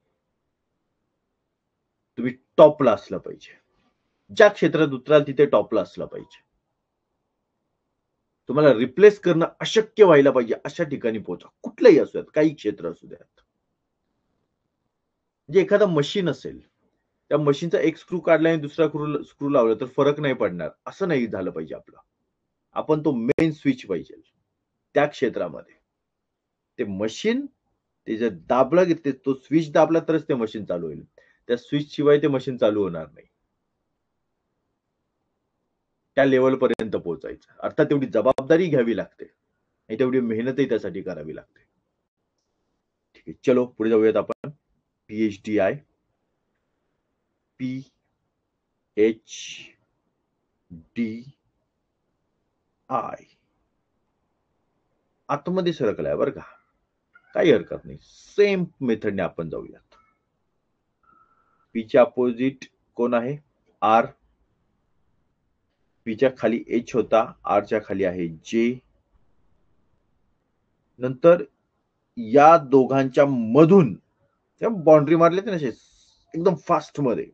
Speaker 1: तुम्ही टॉपला असलं पाहिजे. ज्या क्षेत्रात उतराल तिथे टॉपला असलं पाहिजे. तुम्हाला रिप्लेस करणं अशक्य व्हायला पाहिजे अशा ठिकाणी पोहोचा. कुठलंही असू द्यात, काही क्षेत्र असू द्यात. म्हणजे एखादं मशीन असेल, त्या मशीनचा एक स्क्रू काढला आणि दुसरा स्क्रू लावला तर फरक नाही पडणार, असं नाही झालं पाहिजे आपलं. आपण तो मेन स्विच पाहिजे त्या क्षेत्रामध्ये. ते मशीन ते जर दाबलं की तो स्विच दाबला तरच ते मशीन चालू होईल. त्या स्विच शिवाय ते मशीन चालू होणार नाही. त्या लेव्हलपर्यंत पोहोचायचं. अर्थात तेवढी जबाबदारी घ्यावी लागते आणि तेवढी मेहनतही त्यासाठी करावी लागते. ठीक आहे, चलो पुढे जाऊयात आपण. PhD. PhD. आतमध्ये सरकलाय बरं का, काही हरकत नाही. सेम मेथडने आपण जाऊयात. पीच्या अपोजिट कोण आहे? आर. पीच्या खाली एच होता, आरच्या खाली आहे जे. नंतर या दोघांच्या मधून बाउंड्री मारले ना एकदम फास्ट मध्ये,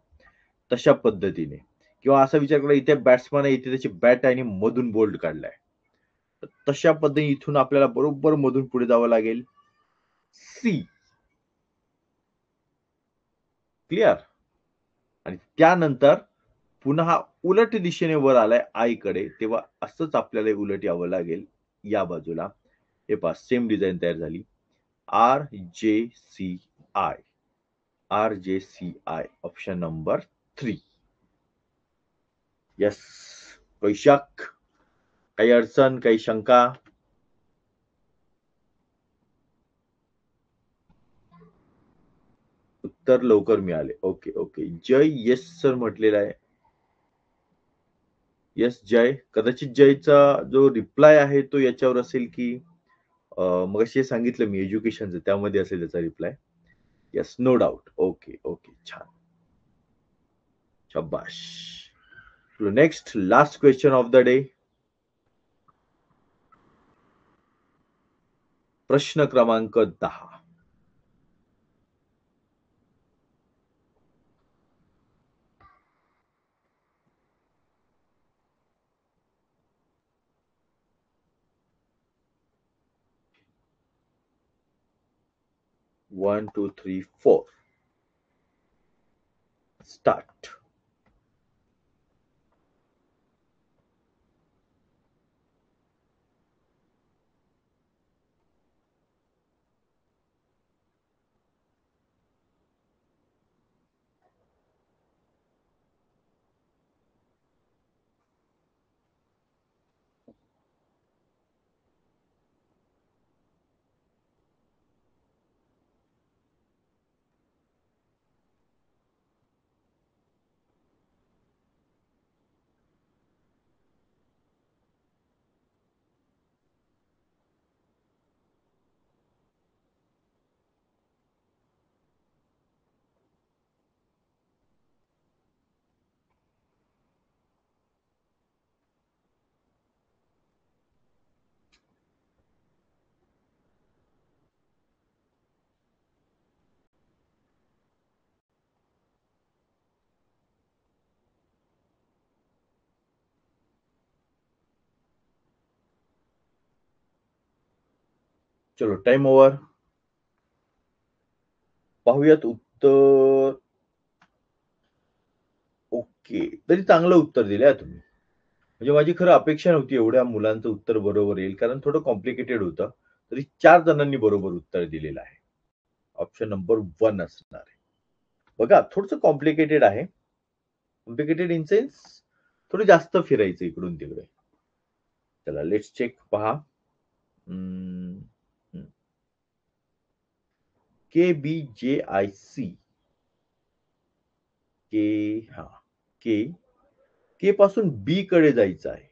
Speaker 1: तशा पद्धतीने. किंवा असा विचार करा इथे बॅट्समन आहे, इथे त्याची बॅट आहे आणि मधून बोल्ड काढलाय. तशा पद्धतीने इथून आपल्याला बरोबर मधून पुढे जावं लागेल. सी. क्लिअर. आणि त्यानंतर पुन्हा उलट दिशेने वर आलाय आय कडे, तेव्हा असंच आपल्याला उलट यावं लागेल या बाजूला. हे पहा सेम डिझाईन तयार झाली. RJCI. RJCI option number 3. Yes. काही शक, काही अडचण, काही शंका? उत्तर लवकर मिळाले. Okay okay. Jay yes sir म्हटलेला आहे. येस जय. कदाचित जयचा जो रिप्लाय आहे तो याच्यावर असेल की मगाशी सांगितलं मी एज्युकेशनचं, त्यामध्ये असेल त्याचा reply. Yes no doubt. Okay okay छान. शाबाश. Next last question of the day. प्रश्न क्रमांक 10. One two three four. Start. चलो टाइम ओव्हर. पाहूयात उत्तर. ओके, तरी चांगलं उत्तर दिलंय तुम्ही. म्हणजे माझी खरं अपेक्षा नव्हती एवढ्या मुलांचं उत्तर बरोबर येईल, कारण थोडं कॉम्प्लिकेटेड होतं. तरी 4 जणांनी बरोबर उत्तर दिलेलं आहे. ऑप्शन नंबर 1 असणार आहे. बघा थोडंसं कॉम्प्लिकेटेड आहे. कॉम्प्लिकेटेड इन सेन्स थोडं जास्त फिरायचं इकडून तिकडे. चला लेट्स चेक पहा. KBJIC के पासून बी कडे जायचं आहे.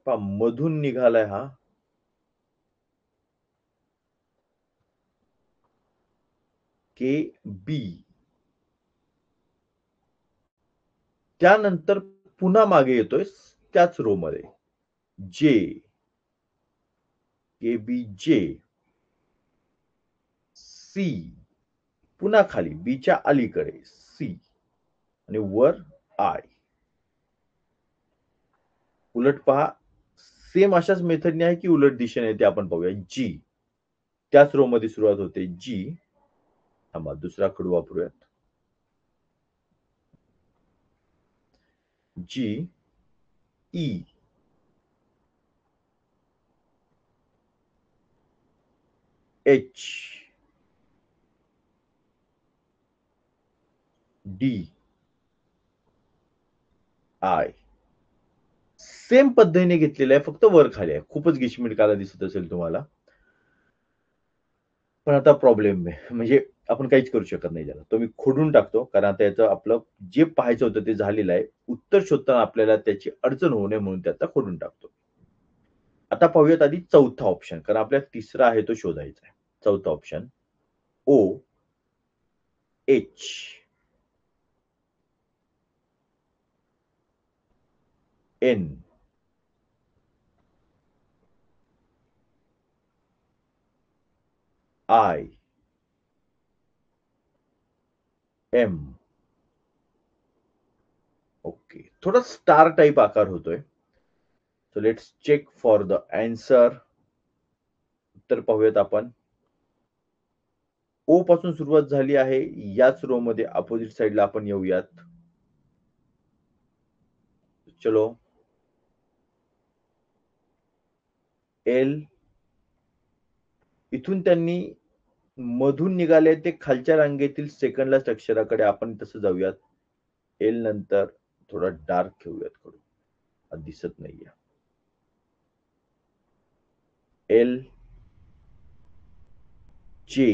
Speaker 1: पहा मधून निघालाय हा. KB त्यानंतर पुन्हा मागे येतोय त्याच रो मध्ये जे KBJ C पुन्हा खाली बीच्या अलीकडे C आणि वर आय. उलट पहा सेम अशाच मेथडने आहे की उलट दिशेने ते आपण पाहूया. जी त्याच रो मध्ये सुरुवात होते जी. थांबा दुसरा कडू वापरूयात. G E H D I. Same पद्धतीने घेतलेलं आहे फक्त वर खाली आहे. खूपच गिचमिट काला दिसत असेल तुम्हाला. पण आता प्रॉब्लेम म्हणजे आपण काहीच करू शकत नाही त्याला. तो मी खोडून टाकतो कारण आता याचं आपलं जे पाहायचं होतं ते झालेलं आहे. उत्तर शोधताना आपल्याला त्याची अडचण होऊ नये म्हणून ते आता खोडून टाकतो. आता पाहूयात आधी चौथा ऑप्शन कारण आपल्याला तिसरा आहे तो शोधायचा आहे. चौथा option O H N I M. Okay. थोडा स्टार टाइप आकार होतोय. So let's check for the answer. उत्तर पाहूयात आपण. O पासून सुरुवात झाली आहे. याच रो मध्ये अपोजिट साइडला आपण येऊयात. चलो. L इथून त्यांनी मधून निघाले ते खालच्या रांगेतील सेकंड लास्ट अक्षराकडे आपण तसं जाऊयात. L नंतर थोडा डार्क घेऊयात कडून. दिसत नाहीये. L J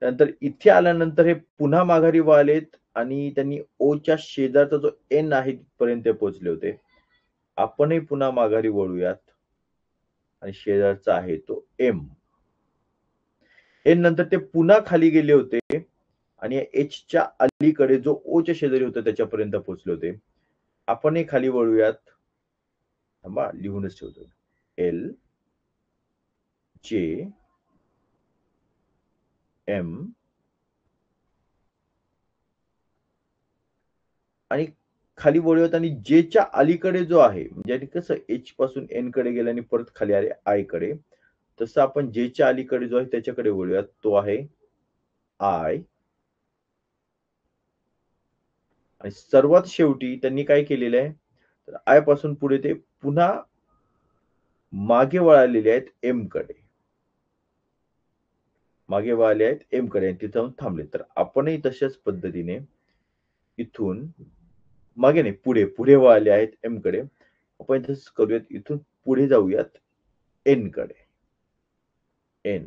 Speaker 1: नंतर इथे आल्यानंतर हे पुन्हा माघारी वळालेत आणि त्यांनी ओच्या शेजारचा जो N आहे तिथपर्यंत पोहोचले होते. आपणही पुन्हा माघारी वळूयात आणि शेजारचा आहे तो M. N नंतर ते पुन्हा खाली गेले होते आणि Hच्या अलीकडे जो ओच्या शेजारी होता त्याच्यापर्यंत पोहोचले होते. आपणही खाली वळूयात. थांबा लिहूनच ठेवतो. L J M आणि खाली वळूयात आणि जेच्या अलीकडे जो आहे म्हणजे कसं H पासून N कडे गेले आणि परत खाली आले I कडे. तसं आपण जेच्या अलीकडे जो आहे त्याच्याकडे वळूयात. तो आहे I. आणि सर्वात शेवटी त्यांनी काय केलेलं आहे तर आय पासून पुढे ते पुन्हा मागे वळालेले आहेत एम कडे. मागे वळाले आहेत एम कडे तिथे जाऊन थांबले. तर आपणही तशाच पद्धतीने इथून मागे नाही पुढे पुढे वळाले आहेत एम कडे. आपण तसंच करूयात. इथून पुढे जाऊयात एन कडे. N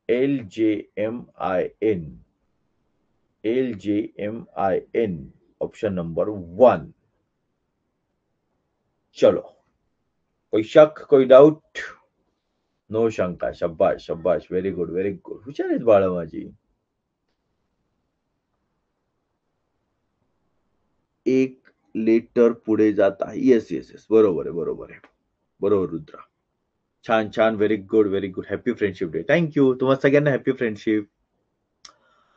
Speaker 1: LJMIN LJMIN option number 1. चलो. कोई शक कोई डाऊट? नो शंका. शब्बाश शब्बाश. Very good very good. हुशार आहेत बाळं माझी. एक लेटर पुढे जात आहे. येस येस येस बरोबर आहे बरोबर आहे. बरोबर रुद्रा. छान छान. Very good very good. Happy friendship day. Thank you. तुम्हाला सगळ्यांना हॅपी फ्रेंडशिप.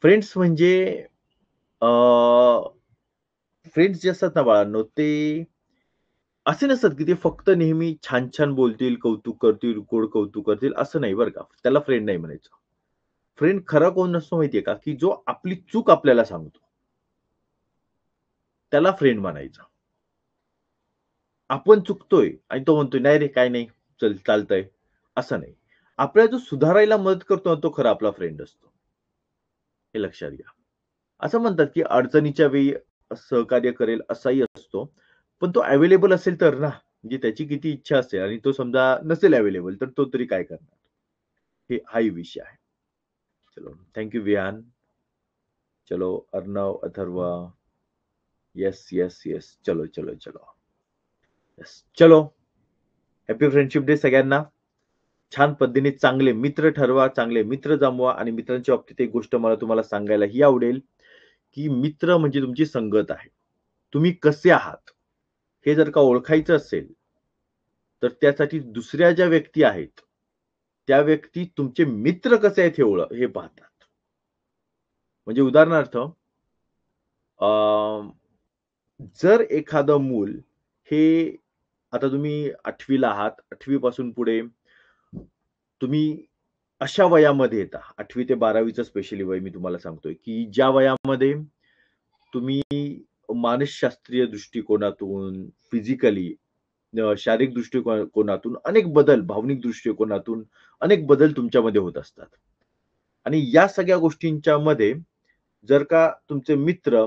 Speaker 1: फ्रेंड्स म्हणजे फ्रेंड्स जे असतात ना बाळांनो ते असे नसतात की ते फक्त नेहमी छान छान बोलतील, कौतुक करतील, गोड कौतुक करतील असं नाही बरं का. त्याला फ्रेंड नाही म्हणायचं. फ्रेंड खरा कोण नसतो माहितीये का की जो आपली चूक आपल्याला सांगतो. त्याला फ्रेंड म्हणायचं. आपण चुकतोय आणि तो म्हणतोय नाही रे काय नाही चल चालतंय असं नाही. आपल्याला जो सुधारायला मदत करतो ना तो खरा आपला फ्रेंड असतो. हे लक्षात घ्या. असं म्हणतात की अडचणीच्या वेळी सहकार्य करेल असाही असतो. पण तो अवेलेबल असेल तर ना, म्हणजे त्याची किती इच्छा असेल आणि तो समजा नसेल अवेलेबल तर तो तरी काय करणार? हाही विषय आहे. चलो थँक यू विहान. चलो Arnav, Atharva. Yes, yes, yes. चलो, चलो, चलो. येस. चलो. हॅपी फ्रेंडशिप डे सगळ्यांना. छान पद्धतीने चांगले मित्र ठरवा, चांगले मित्र जमवा आणि मित्रांच्या बाबतीत एक गोष्ट मला तुम्हाला सांगायलाही आवडेल, की मित्र म्हणजे तुमची संगत आहे. तुम्ही कसे आहात? हे जर का ओळखायचं असेल, तर त्यासाठी दुसऱ्या ज्या व्यक्ती आहेत, त्या व्यक्ती तुमचे मित्र कसे आहेत हे पाहतात. म्हणजे उदाहरणार्थ अ, जर एखादं मूल हे आता तुम्ही 8वी ला आहात, 8वी पासून पुढे तुम्ही अशा वयामध्ये येता, 8वी ते 12वी स्पेशली वय मी तुम्हाला सांगतोय, की ज्या वयामध्ये तुम्ही मानसशास्त्रीय दृष्टिकोनातून, फिजिकली शारीरिक दृष्टिकोनातून अनेक बदल, भावनिक दृष्टिकोनातून अनेक बदल तुमच्यामध्ये होत असतात. आणि या सगळ्या गोष्टींच्या मध्ये जर का तुमचे मित्र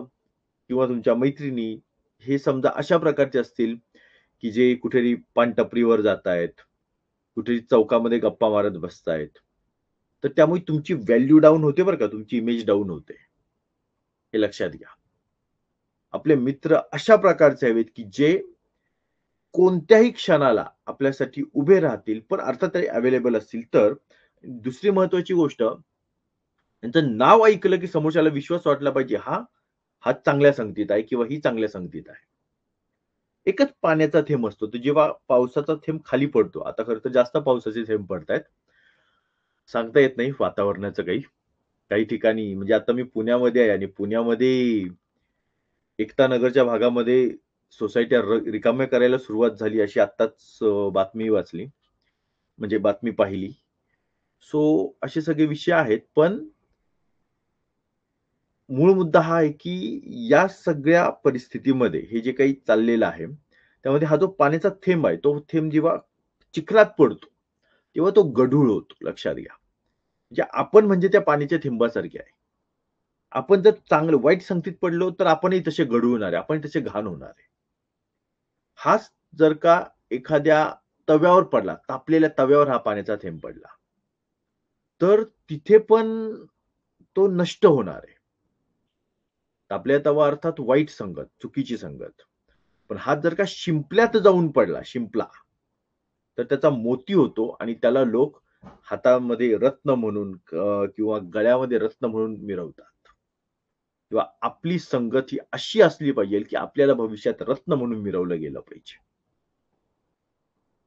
Speaker 1: किंवा तुमच्या मैत्रिणी हे समजा अशा प्रकारचे असतील, की जे कुठेतरी पानटपरीवर जातायत, कुठेतरी चौकामध्ये गप्पा मारत बसतायत. तर त्यामुळे तुमची व्हॅल्यू डाउन होते बरं का, तुमची इमेज डाउन होते. हे लक्षात घ्या. आपले मित्र अशा प्रकारचे हवेत, की जे कोणत्याही क्षणाला आपल्यासाठी उभे राहतील, पण अर्थात ते अवेलेबल असतील तर. दुसरी महत्त्वाची गोष्ट, त्यांचं नाव ऐकलं की समोरच्याला विश्वास वाटला पाहिजे, हा चांगल्या संगतीत आहे किंवा ही चांगल्या संगतीत आहे. एकच पाण्याचा थेंब असतो. तो जेव्हा पावसाचा थेंब खाली पडतो. आता खरं तर जास्त पावसाचे थेंब पडतायत. सांगता येत नाही वातावरणाचं काही. काही ठिकाणी म्हणजे आता मी पुण्यामध्ये आहे आणि पुण्यामध्ये एकता नगरच्या भागामध्ये सोसायट्या रिकाम्या करायला सुरुवात झाली अशी आत्ताच बातमी वाचली. म्हणजे बातमी पाहिली. सो असे सगळे विषय आहेत. पण मूळ मुद्दा हा आहे, की या सगळ्या परिस्थितीमध्ये हे जे काही चाललेलं आहे, त्यामध्ये हा जो पाण्याचा थेंब आहे, तो थेंब जेव्हा चिखलात पडतो, तेव्हा तो गढूळ होतो. लक्षात घ्या. म्हणजे आपण म्हणजे त्या पाण्याच्या थेंबासारखे आहे. आपण जर चांगलं वाईट संगतीत पडलो, तर आपणही तसे गढूळ होणार आहे. आपण तसे घाण होणार आहे. हाच जर का एखाद्या तव्यावर पडला, तापलेल्या तव्यावर हा पाण्याचा थेंब पडला, तर तिथे पण तो नष्ट होणार आहे. तापलेला तवा अर्थात वाईट संगत, चुकीची संगत. पण हात जर का शिंपल्यात जाऊन पडला, शिंपला, तर त्याचा मोती होतो आणि त्याला लोक हातामध्ये रत्न म्हणून किंवा गळ्यामध्ये रत्न म्हणून मिरवतात. किंवा आपली संगत ही अशी असली पाहिजे, की आपल्याला भविष्यात रत्न म्हणून मिरवलं गेलं पाहिजे.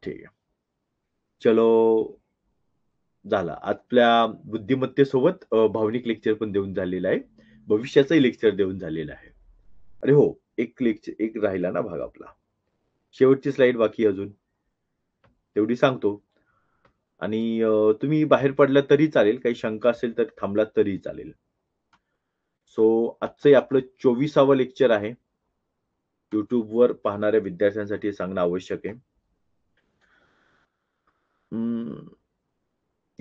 Speaker 1: ठीक आहे. चलो झाला. आपल्या बुद्धिमत्तेसोबत भावनिक लेक्चर पण देऊन झालेलं आहे. भविष्याचंही लेक्चर देऊन झालेलं आहे. अरे हो, एक राहिला ना भाग आपला. शेवटची स्लाईड बाकी आहे अजून. तेवढी सांगतो आणि तुम्ही बाहेर पडलात तरी चालेल. काही शंका असेल तर थांबलात तरीही चालेल. सो आजचं आपलं 24वं लेक्चर आहे. YouTubeवर पाहणाऱ्या विद्यार्थ्यांसाठी हे सांगणं आवश्यक आहे. अं,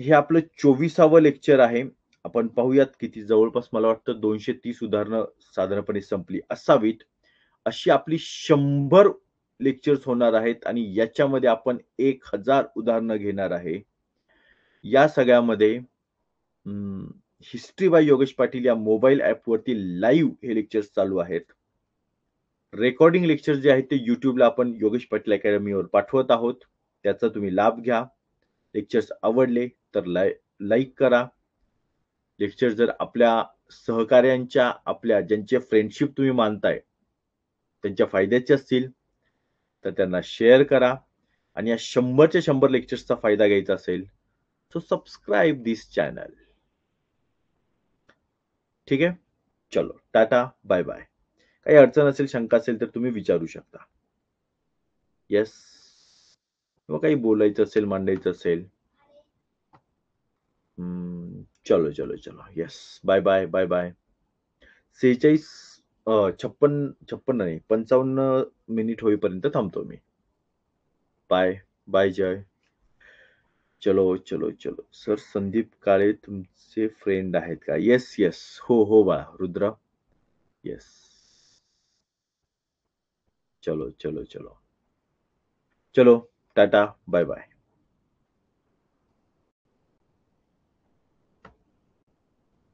Speaker 1: हे आपलं 24वं लेक्चर आहे. आपण पाहूयात किती जवळपास मला वाटतं 230 उदाहरणं साधारणपणे संपली असावीत. अशी आपली 100 लेक्चर्स होणार आहेत आणि याच्यामध्ये आपण 1000 उदाहरणं घेणार आहे. या सगळ्यामध्ये हिस्ट्री बाय योगेश पाटील या मोबाईल ॲपवरती लाईव्ह हे लेक्चर्स चालू आहेत. रेकॉर्डिंग लेक्चर जे आहेत ते YouTubeला आपण योगेश पाटील अकॅडमीवर पाठवत आहोत. त्याचा तुम्ही लाभ घ्या. लेक्चर्स आवडले तर लाईक करा. लेक्चर जर आपल्या सहकाऱ्यांच्या, आपल्या ज्यांचे फ्रेंडशिप तुम्ही मानताय, त्यांच्या फायद्याचे असतील, तर त्यांना शेअर करा आणि या 100च्या 100 लेक्चर्सचा फायदा घ्यायचा असेल, सो सबस्क्राईब धिस चॅनल. ठीक आहे? चलो टाटा, बाय-बाय. काही अडचण असेल, शंका असेल तर तुम्ही विचारू शकता. येस. किंवा काही बोलायचं असेल, मांडायचं असेल. चलो, चलो, चलो. येस. Bye-bye, bye-bye. 46 56 नाही 55 मिनिट होईपर्यंत थांबतो मी. बाय. बाय जय. चलो, चलो, चलो. सर संदीप काळे तुमचे फ्रेंड आहेत का? Yes, yes. हो, हो बाळा. रुद्र. येस. चलो, चलो, चलो. चलो, टाटा, बाय-बाय.